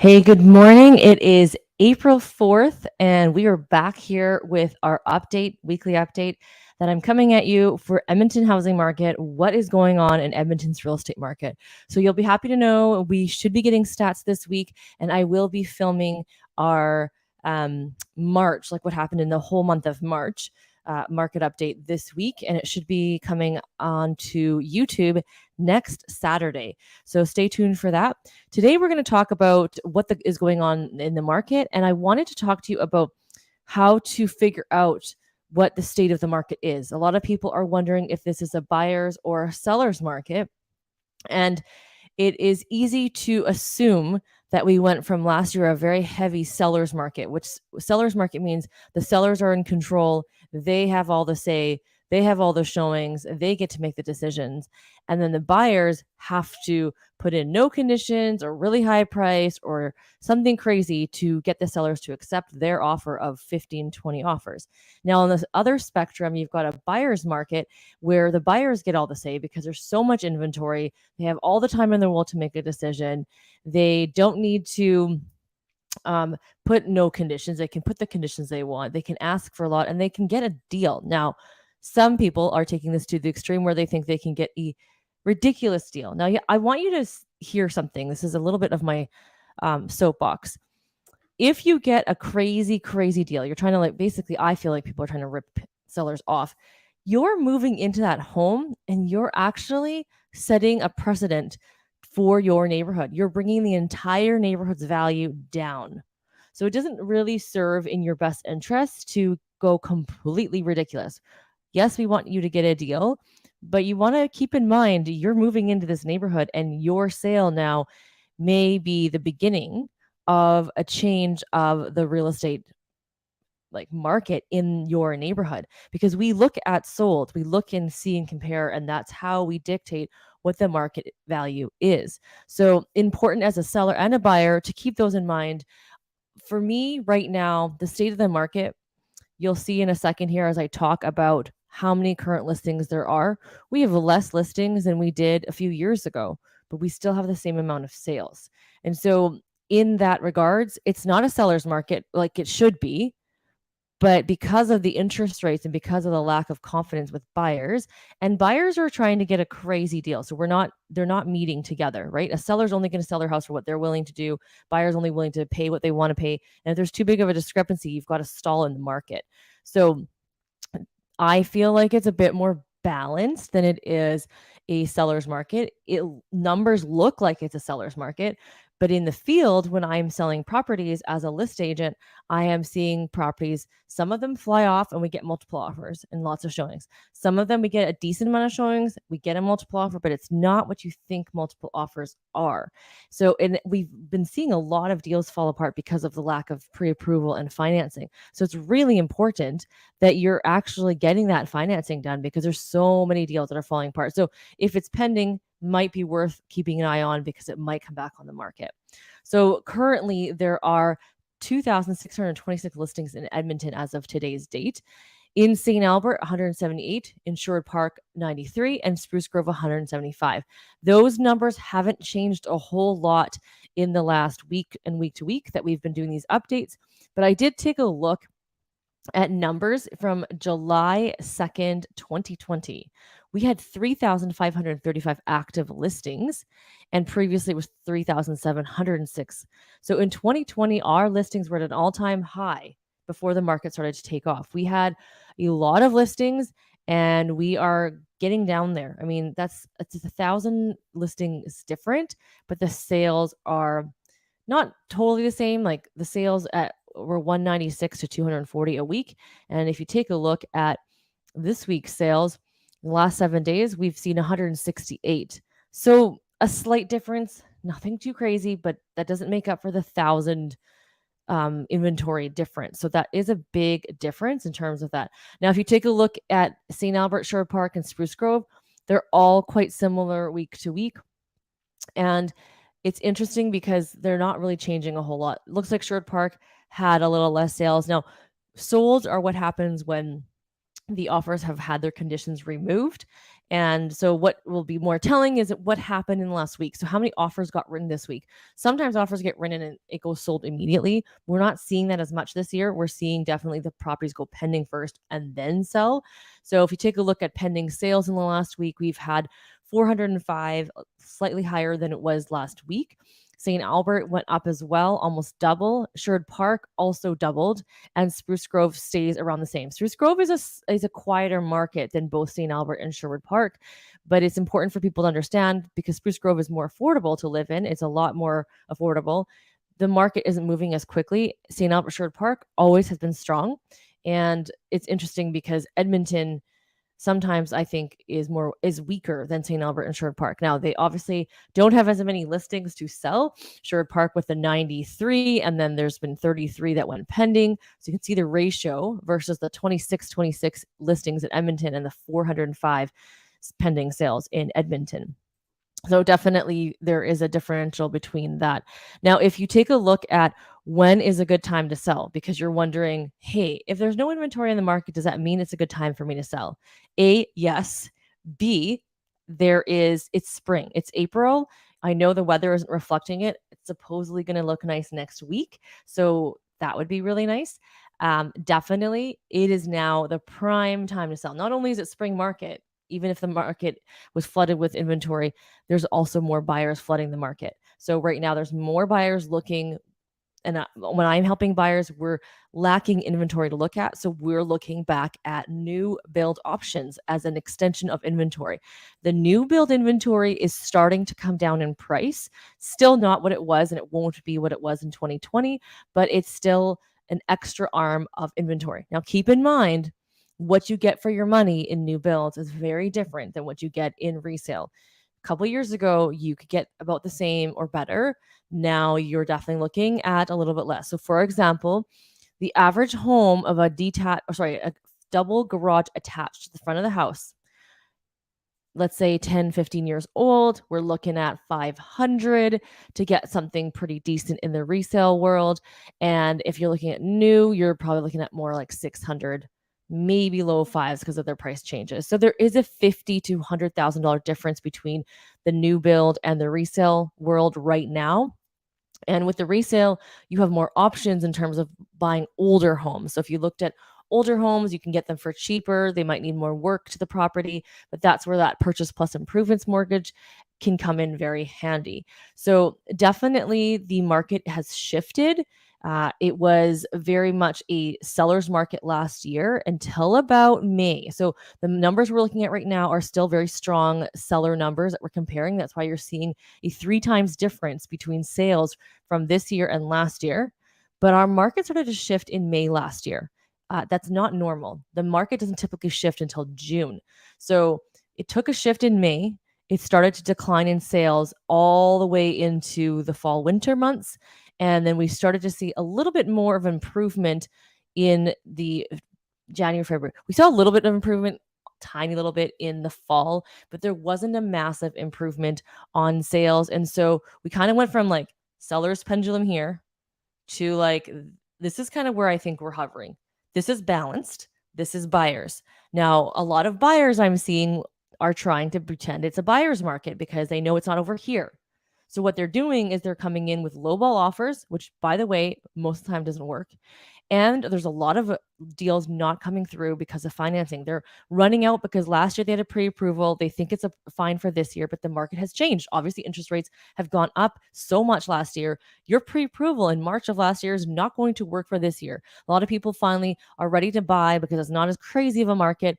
Hey, good morning. It is April 4th, and we are back here with our weekly update that I'm coming at you for Edmonton housing market. What is going on in Edmonton's real estate market? So you'll be happy to know we should be getting stats this week, and I will be filming our March, like what happened in the whole month of March. Market update this week, and it should be coming on to YouTube next Saturday. So stay tuned for that. Today, we're going to talk about what is going on in the market, and I wanted to talk to you about how to figure out what the state of the market is. A lot of people are wondering if this is a buyer's or a seller's market, and it is easy to assume that we went from last year a very heavy seller's market, which seller's market means the sellers are in control. They have all the say. They have all the showings. They get to make the decisions. And then the buyers have to put in no conditions or really high price or something crazy to get the sellers to accept their offer of 15, 20 offers. Now, on this other spectrum, you've got a buyer's market where the buyers get all the say because there's so much inventory. They have all the time in the world to make a decision. They don't need to put no conditions. They can put the conditions they want. They can ask for a lot and they can get a deal. Now, some people are taking this to the extreme where they think they can get a ridiculous deal. Now, I want you to hear something. This is a little bit of my soapbox. If you get a crazy, crazy deal, you're trying to basically, I feel like people are trying to rip sellers off. You're moving into that home and you're actually setting a precedent for your neighborhood. You're bringing the entire neighborhood's value down. So it doesn't really serve in your best interest to go completely ridiculous. Yes, we want you to get a deal, but you want to keep in mind you're moving into this neighborhood and your sale now may be the beginning of a change of the real estate market in your neighborhood, because we look at sold, we look and see and compare, and that's how we dictate what the market value is. So important as a seller and a buyer to keep those in mind. For me right now, the state of the market, you'll see in a second here as I talk about how many current listings there are. We have less listings than we did a few years ago, but we still have the same amount of sales. And so in that regards, it's not a seller's market like it should be. But because of the interest rates and because of the lack of confidence with buyers, and buyers are trying to get a crazy deal. So they're not meeting together, right? A seller's only going to sell their house for what they're willing to do. Buyer's only willing to pay what they want to pay. And if there's too big of a discrepancy, you've got to stall in the market. So I feel like it's a bit more balanced than it is a seller's market. Numbers look like it's a seller's market, but in the field, when I'm selling properties as a list agent, I am seeing properties, some of them fly off and we get multiple offers and lots of showings. Some of them we get a decent amount of showings, we get a multiple offer, but it's not what you think multiple offers are. So, and we've been seeing a lot of deals fall apart because of the lack of pre-approval and financing. So it's really important that you're actually getting that financing done because there's so many deals that are falling apart. So if it's pending, might be worth keeping an eye on because it might come back on the market. So currently there are 2,626 listings in Edmonton as of today's date. In St. Albert, 178, in Sherwood Park, 93, and Spruce Grove, 175. Those numbers haven't changed a whole lot in the last week and week to week that we've been doing these updates, but I did take a look at numbers from July 2nd, 2020. We had 3,535 active listings, and previously it was 3,706. So in 2020, our listings were at an all-time high before the market started to take off. We had a lot of listings, and we are getting down there. I mean, it's 1,000 listings different, but the sales are not totally the same. Like the sales were 196 to 240 a week. And if you take a look at this week's sales, in the last 7 days, we've seen 168. So a slight difference, nothing too crazy, but that doesn't make up for the 1,000 inventory difference. So that is a big difference in terms of that. Now, if you take a look at St. Albert, Sherwood Park, and Spruce Grove, they're all quite similar week to week. And it's interesting because they're not really changing a whole lot. It looks like Sherwood Park had a little less sales. Now, solds are what happens when the offers have had their conditions removed. And so what will be more telling is what happened in the last week. So how many offers got written this week? Sometimes offers get written and it goes sold immediately. We're not seeing that as much this year. We're seeing definitely the properties go pending first and then sell. So if you take a look at pending sales in the last week, we've had 405, slightly higher than it was last week. St. Albert went up as well, almost double. Sherwood Park also doubled, and Spruce Grove stays around the same. Spruce Grove is a quieter market than both St. Albert and Sherwood Park, but it's important for people to understand because Spruce Grove is more affordable to live in. It's a lot more affordable. The market isn't moving as quickly. St. Albert Sherwood Park always has been strong, and it's interesting because Edmonton sometimes I think is weaker than St. Albert and Sherwood Park. Now they obviously don't have as many listings to sell. Sherwood Park with the 93, and then there's been 33 that went pending. So you can see the ratio versus the 26 listings in Edmonton and the 405 pending sales in Edmonton. So definitely there is a differential between that. Now, if you take a look at when is a good time to sell, because you're wondering, hey, if there's no inventory in the market, does that mean it's a good time for me to sell? A, yes. B, it's spring, it's April. I know the weather isn't reflecting it. It's supposedly going to look nice next week. So that would be really nice. Definitely, it is now the prime time to sell. Not only is it spring market, even if the market was flooded with inventory, there's also more buyers flooding the market. So right now there's more buyers looking, and when I'm helping buyers, we're lacking inventory to look at. So we're looking back at new build options as an extension of inventory. The new build inventory is starting to come down in price. Still not what it was, and it won't be what it was in 2020, but it's still an extra arm of inventory. Now, keep in mind, what you get for your money in new builds is very different than what you get in resale. A couple years ago, you could get about the same or better. Now you're definitely looking at a little bit less. So, for example, the average home of a double garage attached to the front of the house, let's say 10, 15 years old, we're looking at 500 to get something pretty decent in the resale world. And if you're looking at new, you're probably looking at more like 600, maybe low fives because of their price changes. So there is a $50,000 to $100,000 difference between the new build and the resale world right now. And with the resale, you have more options in terms of buying older homes. So if you looked at older homes, you can get them for cheaper. They might need more work to the property, but that's where that purchase plus improvements mortgage can come in very handy. So definitely the market has shifted. It was very much a seller's market last year until about May. So the numbers we're looking at right now are still very strong seller numbers that we're comparing. That's why you're seeing a 3 times difference between sales from this year and last year. But our market started to shift in May last year. That's not normal. The market doesn't typically shift until June. So it took a shift in May. It started to decline in sales all the way into the fall winter months. And then we started to see a little bit more of improvement in the January, February. We saw a little bit of improvement, tiny little bit in the fall, but there wasn't a massive improvement on sales. And so we kind of went from like seller's pendulum here to like, this is kind of where I think we're hovering. This is balanced. This is buyers. Now, a lot of buyers I'm seeing are trying to pretend it's a buyer's market because they know it's not over here. So what they're doing is they're coming in with lowball offers, which by the way, most of the time doesn't work. And there's a lot of deals not coming through because of financing. They're running out because last year they had a pre-approval. They think it's a fine for this year, but the market has changed. Obviously, interest rates have gone up so much last year. Your pre-approval in March of last year is not going to work for this year. A lot of people finally are ready to buy because it's not as crazy of a market.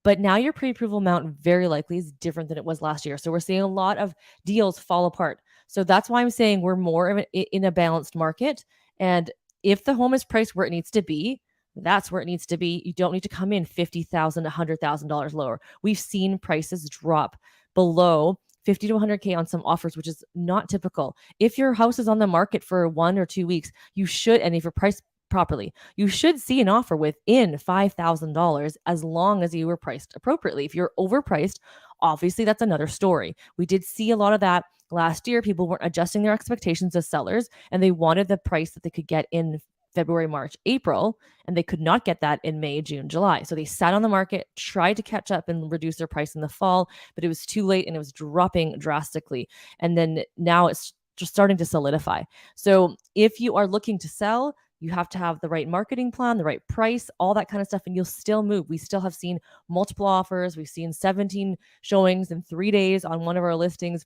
But now your pre-approval amount very likely is different than it was last year. So we're seeing a lot of deals fall apart. So that's why I'm saying we're more in a balanced market. And if the home is priced where it needs to be, that's where it needs to be. You don't need to come in $50,000 to $100,000 lower. We've seen prices drop below 50 to 100K on some offers, which is not typical. If your house is on the market for 1 or 2 weeks, you should, and if you're priced properly, you should see an offer within $5,000 as long as you were priced appropriately. If you're overpriced, obviously that's another story. We did see a lot of that last year. People weren't adjusting their expectations as sellers and they wanted the price that they could get in February, March, April, and they could not get that in May, June, July. So they sat on the market, tried to catch up and reduce their price in the fall, but it was too late and it was dropping drastically. And then now it's just starting to solidify. So if you are looking to sell, you have to have the right marketing plan, the right price, all that kind of stuff, and you'll still move. We still have seen multiple offers. We've seen 17 showings in 3 days on one of our listings.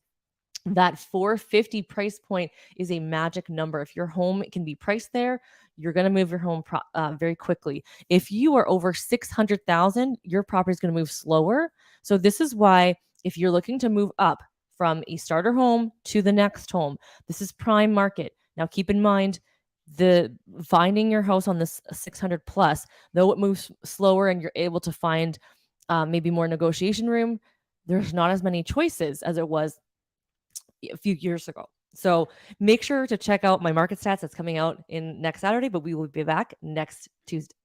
That 450 price point is a magic number. If your home can be priced there, you're going to move your home very quickly. If you are over 600,000, your property is going to move slower. So this is why if you're looking to move up from a starter home to the next home, this is prime market. Now keep in mind, the finding your house on this 600 plus, though it moves slower and you're able to find maybe more negotiation room, there's not as many choices as it was a few years ago. So make sure to check out my market stats that's coming out in next Saturday, but we will be back next Tuesday.